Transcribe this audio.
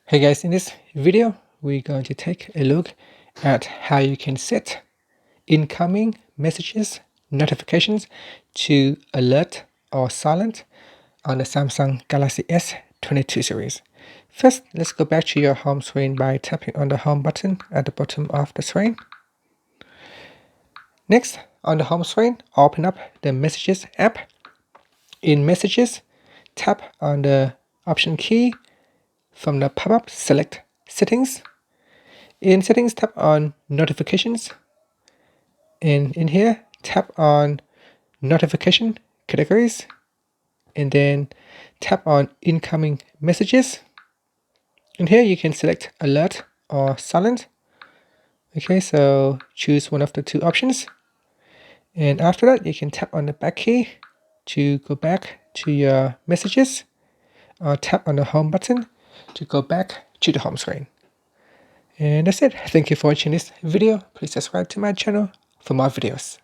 Hey guys, in this video, we're going to take a look at how you can set incoming messages, notifications to alert or silent on the Samsung Galaxy S22 series. First, let's go back to your home screen by tapping on the home button at the bottom of the screen. Next, on the home screen, open up the Messages app. In Messages, tap on the Option key. From the pop-up, select Settings. In Settings, tap on Notifications. And in here, tap on Notification Categories. And then tap on Incoming Messages. And here you can select Alert or Silent. Okay, so choose one of the two options. And after that, you can tap on the back key to go back to your messages, or tap on the home button to go back to the home screen. And that's it. Thank you for watching this video. Please subscribe to my channel for more videos.